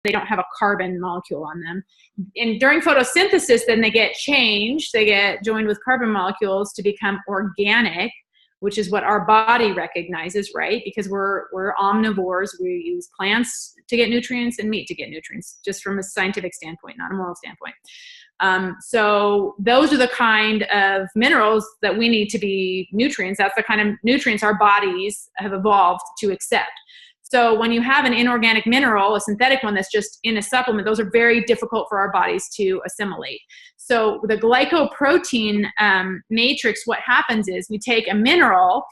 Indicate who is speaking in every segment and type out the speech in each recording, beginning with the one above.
Speaker 1: they don't have a carbon molecule on them. And during photosynthesis, then they get changed. They get joined with carbon molecules to become organic, which is what our body recognizes, right? Because we're omnivores. We use plants to get nutrients and meat to get nutrients, just from a scientific standpoint, not a moral standpoint. So those are the kind of minerals that we need to be nutrients. That's the kind of nutrients our bodies have evolved to accept. So when you have an inorganic mineral, a synthetic one that's just in a supplement, those are very difficult for our bodies to assimilate. So the glycoprotein matrix, what happens is we take a mineral,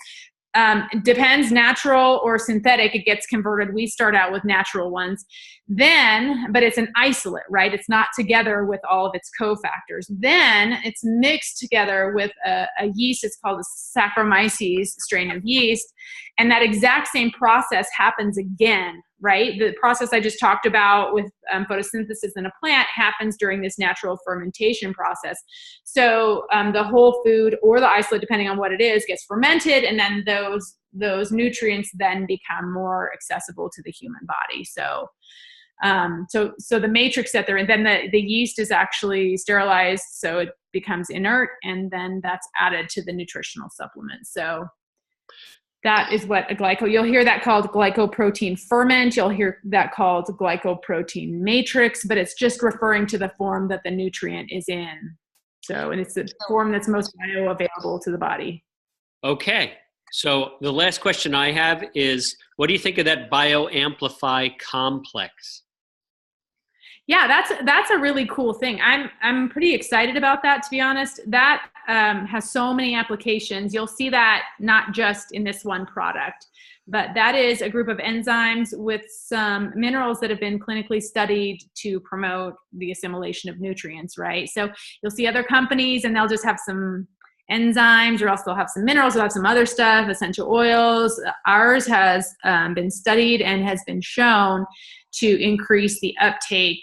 Speaker 1: it depends, natural or synthetic, it gets converted. We start out with natural ones. Then, but it's an isolate, right? It's not together with all of its cofactors. Then it's mixed together with a yeast. It's called a Saccharomyces strain of yeast. And that exact same process happens again, right? The process I just talked about with photosynthesis in a plant happens during this natural fermentation process. So the whole food or the isolate, depending on what it is, gets fermented, and then those nutrients then become more accessible to the human body. So the matrix that they're in, then the yeast is actually sterilized, so it becomes inert, and then that's added to the nutritional supplement. So that is what you'll hear that called glycoprotein ferment. You'll hear that called glycoprotein matrix, but it's just referring to the form that the nutrient is in. So, and it's the form that's most bioavailable to the body.
Speaker 2: Okay. So the last question I have is, what do you think of that bioamplify complex?
Speaker 1: Yeah, that's a really cool thing. I'm pretty excited about that, to be honest. That has so many applications. You'll see that not just in this one product, but that is a group of enzymes with some minerals that have been clinically studied to promote the assimilation of nutrients, right? So you'll see other companies and they'll just have some enzymes, or else they'll have some minerals, they'll have some other stuff, essential oils. Ours has been studied and has been shown to increase the uptake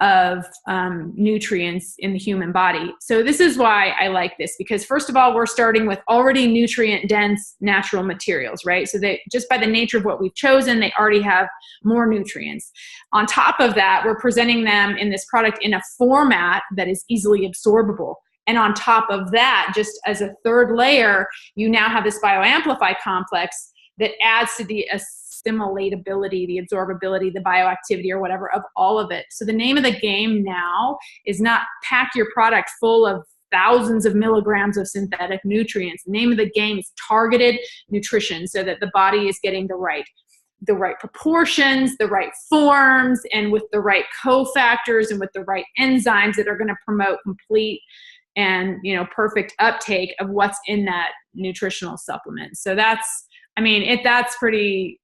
Speaker 1: of nutrients in the human body. So this is why I like this, because first of all, we're starting with already nutrient dense natural materials, right? So they, just by the nature of what we've chosen, they already have more nutrients. On top of that, we're presenting them in this product in a format that is easily absorbable. And on top of that, just as a third layer, you now have this bioamplify complex that adds to the assimilatability, the absorbability, the bioactivity, or whatever of all of it. So the name of the game now is not pack your product full of thousands of milligrams of synthetic nutrients. The name of the game is targeted nutrition, so that the body is getting the right proportions, the right forms, and with the right cofactors and with the right enzymes that are going to promote complete and, you know, perfect uptake of what's in that nutritional supplement. So that's pretty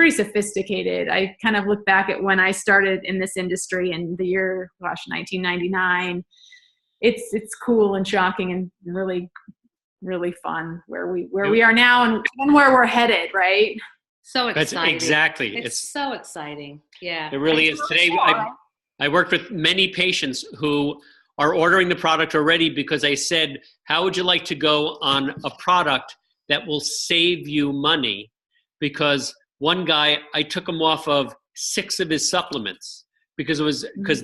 Speaker 1: sophisticated. I kind of look back at when I started in this industry in the year, 1999. It's cool and shocking and really, really fun where we are now and where we're headed, right?
Speaker 3: So exciting.
Speaker 2: That's exactly.
Speaker 3: It's so exciting. Yeah.
Speaker 2: It really is. Today, I worked with many patients who are ordering the product already because I said, how would you like to go on a product that will save you money? Because one guy, I took him off of 6 of his supplements because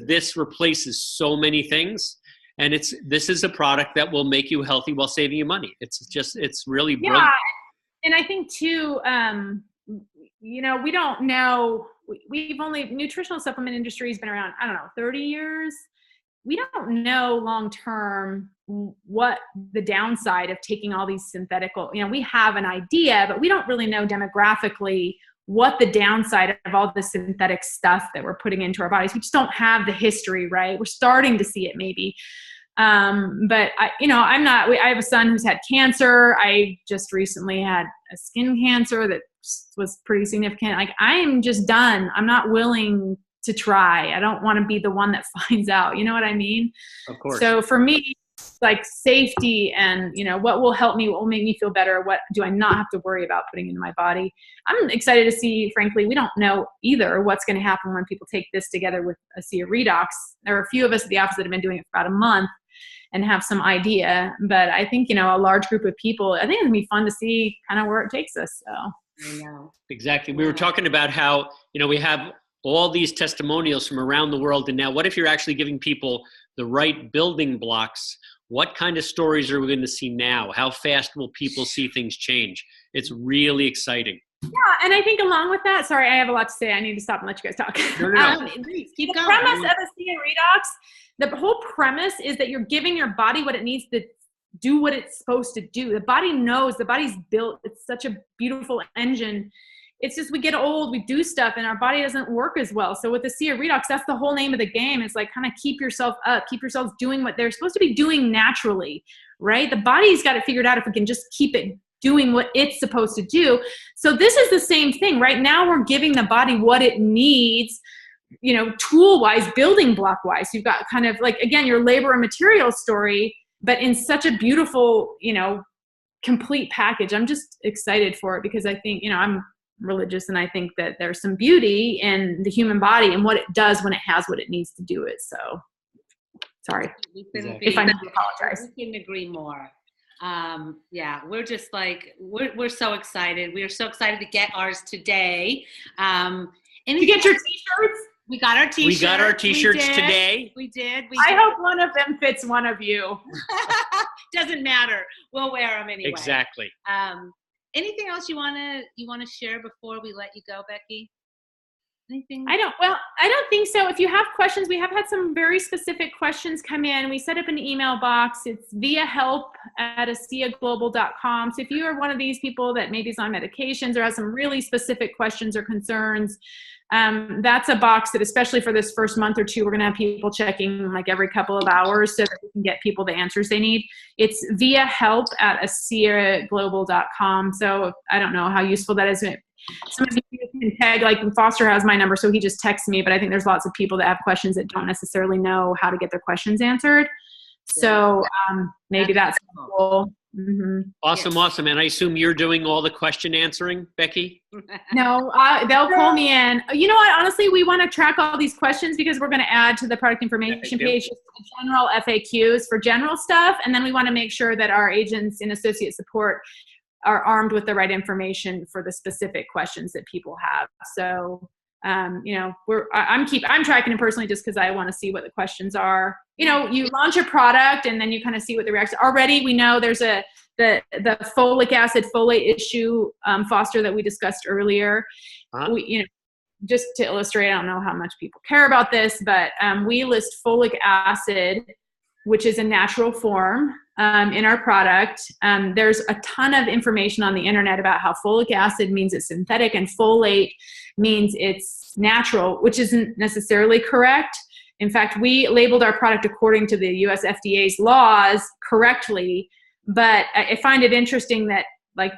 Speaker 2: this replaces so many things. And this is a product that will make you healthy while saving you money. It's really brilliant.
Speaker 1: Yeah. And I think too, we don't know, nutritional supplement industry has been around, 30 years. We don't know long-term what the downside of taking all these synthetical, we have an idea, but we don't really know demographically what the downside of all the synthetic stuff that we're putting into our bodies. We just don't have the history, right? We're starting to see it maybe. But I have a son who's had cancer. I just recently had a skin cancer that was pretty significant. Like, I'm just done. I'm not willing to try. I don't want to be the one that finds out. You know what I mean?
Speaker 2: Of course.
Speaker 1: So for me, like safety and, what will help me, what will make me feel better, what do I not have to worry about putting into my body. I'm excited to see, frankly, we don't know either what's going to happen when people take this together with ASEA Redox. There are a few of us at the office that have been doing it for about a month and have some idea, but I think, a large group of people, I think it's gonna be fun to see kind of where it takes us. So
Speaker 3: I know.
Speaker 2: Exactly. We were talking about how, we have all these testimonials from around the world. And now what if you're actually giving people the right building blocks? What kind of stories are we going to see now? How fast will people see things change? It's really exciting.
Speaker 1: Yeah, and I think along with that, sorry, I have a lot to say. I need to stop and let you guys talk.
Speaker 2: No.
Speaker 1: Keep going. Premise of ASEA Redox, the whole premise is that you're giving your body what it needs to do what it's supposed to do. The body knows, the body's built. It's such a beautiful engine. It's just we get old, we do stuff, and our body doesn't work as well. So with ASEA Redox, that's the whole name of the game. It's like kind of keep yourself up, keep yourselves doing what they're supposed to be doing naturally, right? The body's got it figured out if we can just keep it doing what it's supposed to do. So this is the same thing. Right now we're giving the body what it needs, you know, tool-wise, building block-wise. You've got kind of like, again, your labor and material story, but in such a beautiful, you know, complete package. I'm just excited for it because I think, you know, I'm religious and I think that there's some beauty in the human body and what it does when it has what it needs to do it. So sorry if I need to apologize.
Speaker 3: We couldn't agree more. Yeah, we're just like, we're so excited. We are so excited to get ours today. And
Speaker 1: you get your t-shirts?
Speaker 3: We got our t-shirts.
Speaker 2: We got our t-shirts today.
Speaker 3: We did.
Speaker 1: I hope one of them fits one of you.
Speaker 3: Doesn't matter. We'll wear them anyway.
Speaker 2: Exactly.
Speaker 3: Anything else you wanna share before we let you go, Becky? Anything?
Speaker 1: I don't think so. If you have questions, we have had some very specific questions come in. We set up an email box. It's viahelp@aseaglobal.com. So if you are one of these people that maybe is on medications or has some really specific questions or concerns, that's a box that, especially for this first month or two, we're going to have people checking like every couple of hours so that we can get people the answers they need. It's viahelp@aseaglobal.com. So I don't know how useful that is. Some of you can tag, like Foster has my number, so he just texts me, but I think there's lots of people that have questions that don't necessarily know how to get their questions answered. So maybe that's cool. Mm-hmm.
Speaker 2: Awesome, yes. Awesome. And I assume you're doing all the question answering, Becky?
Speaker 1: No, they'll call me in. You know what? Honestly, we want to track all these questions because we're going to add to the product information page just general FAQs for general stuff. And then we want to make sure that our agents in associate support are armed with the right information for the specific questions that people have. So, you know, I'm tracking it personally just because I want to see what the questions are. You know, you launch a product and then you kind of see what the reaction. Already we know there's the folic acid folate issue, Foster, that we discussed earlier. We, you know, just to illustrate, I don't know how much people care about this, but we list folic acid, which is a natural form, in our product. There's a ton of information on the internet about how folic acid means it's synthetic and folate means it's natural, which isn't necessarily correct. In fact, we labeled our product according to the US FDA's laws correctly, but I find it interesting that like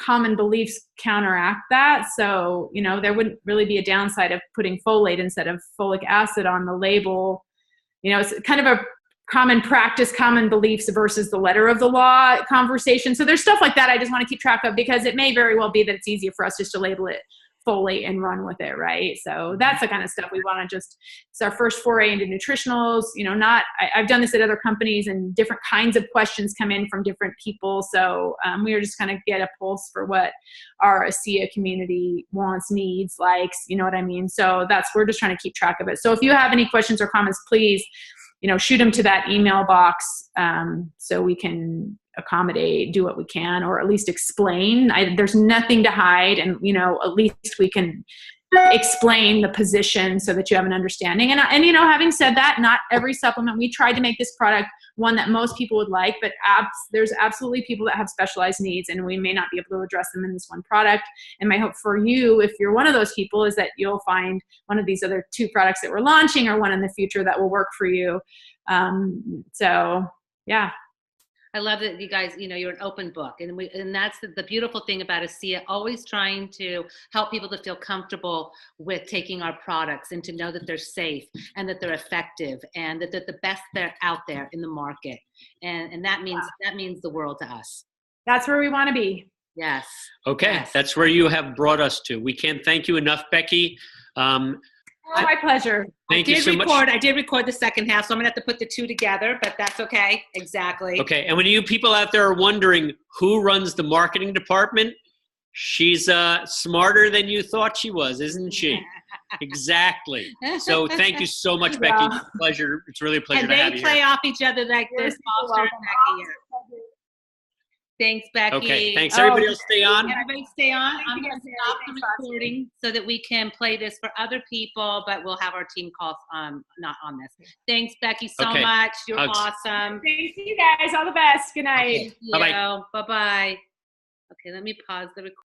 Speaker 1: common beliefs counteract that. So, you know, there wouldn't really be a downside of putting folate instead of folic acid on the label. You know, it's kind of a common practice, common beliefs versus the letter of the law conversation. So there's stuff like that I just want to keep track of because it may very well be that it's easier for us just to label it folate and run with it, right? So that's the kind of stuff we want to just, it's our first foray into nutritionals, you know, I've done this at other companies and different kinds of questions come in from different people. So we are just kind of get a pulse for what our ASEA community wants, needs, likes, you know what I mean? So we're just trying to keep track of it. So if you have any questions or comments, please, you know, shoot them to that email box so we can accommodate, do what we can, or at least explain. There's nothing to hide, and you know, at least we can explain the position so that you have an understanding. And you know, having said that, not every supplement, we tried to make this product one that most people would like, but there's absolutely people that have specialized needs, and we may not be able to address them in this one product. And my hope for you, if you're one of those people, is that you'll find one of these other two products that we're launching or one in the future that will work for you. So yeah.
Speaker 3: I love that you guys, you know, you're an open book, and that's the beautiful thing about ASEA, always trying to help people to feel comfortable with taking our products and to know that they're safe and that they're effective and that they're the best they're out there in the market. And that means the world to us.
Speaker 1: That's where we want to be.
Speaker 3: Yes.
Speaker 2: Okay.
Speaker 3: Yes.
Speaker 2: That's where you have brought us to. We can't thank you enough, Becky.
Speaker 1: My pleasure.
Speaker 2: Thank you so much.
Speaker 3: I did record the second half, so I'm going to have to put the two together, but that's okay. Exactly.
Speaker 2: Okay. And when you people out there are wondering who runs the marketing department, she's smarter than you thought she was, isn't she? Exactly. So thank you so much, Becky. It's a pleasure. It's really a pleasure
Speaker 3: And
Speaker 2: to have
Speaker 3: they
Speaker 2: you
Speaker 3: play
Speaker 2: here.
Speaker 3: off each other like this, Foster and Becky here. Thanks, Becky.
Speaker 2: Okay, thanks. Everybody else stay on.
Speaker 3: Everybody stay on. I'm going to stop the recording so that we can play this for other people, but we'll have our team calls not on this. Thanks, Becky, so much. You're awesome.
Speaker 1: Thank you guys. All the best. Good night.
Speaker 3: Thank you. Bye-bye. Okay, let me pause the recording.